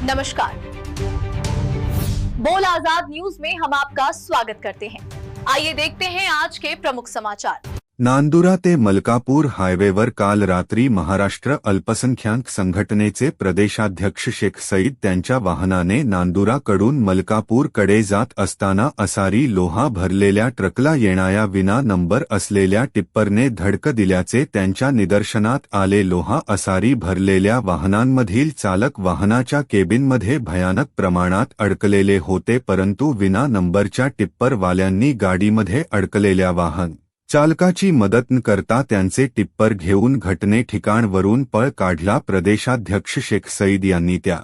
नमस्कार, बोल आजाद न्यूज में हम आपका स्वागत करते हैं। आइए देखते हैं आज के प्रमुख समाचार। नांदुरा ते मलकापूर हायवेवर काल रात्री महाराष्ट्र अल्पसंख्याक संघटनेचे प्रदेशाध्यक्ष शेख सईद त्यांच्या वाहनाने नांदुराकडून मलकापूरकडे जात असताना असारी लोहा भरलेल्या ट्रकला येणाऱ्या विना नंबर असलेल्या टिप्परने धडक दिल्याचे त्यांच्या निदर्शनात आले। लोहा असारी भरलेल्या वाहनांमधील चालक वाहनाच्या केबिनमध्ये भयानक प्रमाणात अडकलेले होते, परंतु विना नंबरच्या टिप्परवाल्यांनी गाडीमध्ये अडकलेल्या वाहन चालकाची मदत न करता त्यांचे टिप्पर घेऊन घटने ठिकाणवरून पळ काढला। प्रदेशाध्यक्ष शेख सईद यांनी त्या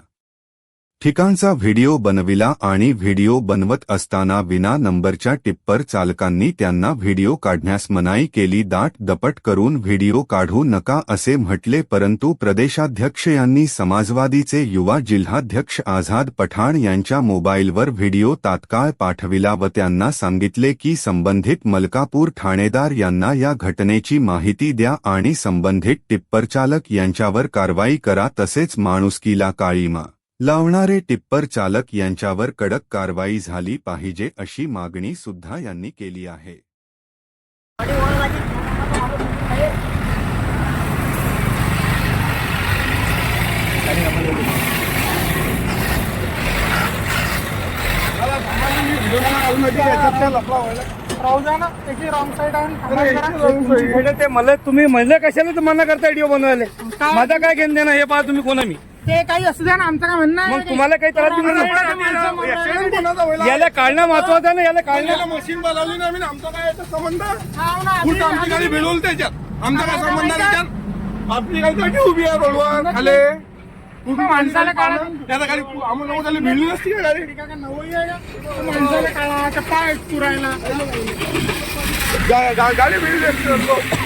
ठिकाणचा व्हिडिओ बनविला आणि व्हिडिओ बनवत असताना विना नंबरच्या टिप्पर चालकांनी त्यांना व्हिडिओ काढण्यास मनाई केली। दाट दपट करून व्हिडिओ काढू नका असे म्हटले, परंतु प्रदेशाध्यक्ष यांनी समाजवादीचे युवा जिल्हाध्यक्ष आझाद पठाण यांच्या मोबाईलवर व्हिडिओ तात्काळ पाठविला व त्यांना सांगितले की संबंधित मलकापूर ठाणेदार यांना या घटनेची माहिती द्या आणि संबंधित टिप्पर चालक यांच्यावर कारवाई करा, तसेच माणुसकीला काळीमा लावणारे टिप्पर चालक यांच्यावर कडक कारवाई झाली पाहिजे अशी मागणी सुद्धा यांनी केली आहे। तुम्ही म्हणले कशाला तुम्हाला करता व्हिडिओ बनवायला? माझा काय घेणं देणं? हे पहा तुम्ही कोण आहे? मी ते काही असू द्या ना, आमचं काय म्हणणं आहे? मग तुम्हाला काही त्रास देऊ नका। याला काढणं महत्वाचं आहे ना, याला काढणं मशीन बोलावली ना आम्ही, आमचा काय याचा संबंध? हाव ना, उलट आमची गाडी भिडवली त्याच्यात, आमचा काय संबंध आहे त्याच्यात? आपली गाडी कशी उभी आहे रोडवर खाले? माणसाला काढा, त्याला गाडी आम्हाला त्याला भिडली नसती का गाडी? नवई आहे का? माणसाला काढा, त्या पाय पुरायला गाडी भिडली असती।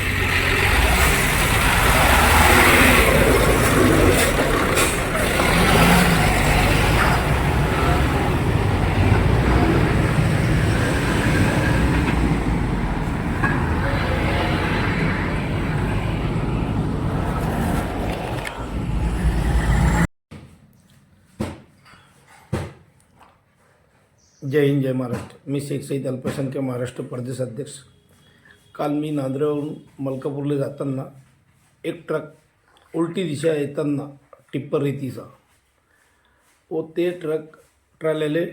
जय हिंद, जय महाराष्ट्र। मी शेख सईद अल्पसंख्याक महाराष्ट्र प्रदेश अध्यक्ष। काल मी नांदुरावरून मलकापूरला जाताना एक ट्रक उलटी दिशा येताना टिप्पर रेतीचा व ते ट्रक ट्रॉलीला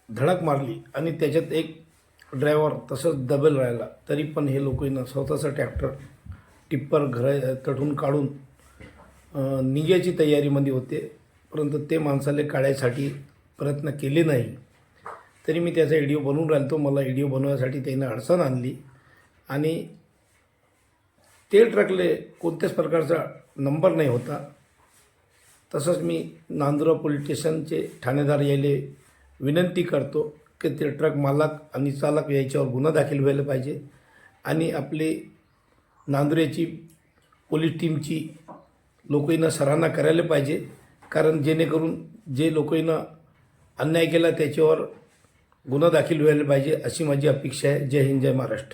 धडक मारली आणि त्याच्यात एक ड्रायव्हर तसंच दबेल राहिला। तरी पण हे लोकांना स्वतःचा ट्रॅक्टर टिप्पर तटून काढून निघायची तयारीमध्ये होते, परंतु ते माणसाला काढायसाठी प्रयत्न केले नाही। तरी मी त्याचा व्हिडिओ बनवून राहिलो। मला व्हिडिओ बनवण्यासाठी त्याने अडचण आणली आणि ते ट्रकले कोणत्याच प्रकारचा नंबर नाही होता। तसंच मी नांदुरा पोलीस स्टेशनचे ठाणेदार यायले विनंती करतो की ते ट्रक मालक आणि चालक याच्यावर गुन्हा दाखल व्हायला पाहिजे आणि आपले नांदुऱ्याची पोलीस टीमची लोकांना सराहना करायला पाहिजे, कारण जेणेकरून जे लोकांना अन्याय केला त्याच्यावर गुन्हा दाखल व्हायला पाहिजे अशी माझी अपेक्षा आहे। जय हिंद, जय महाराष्ट्र।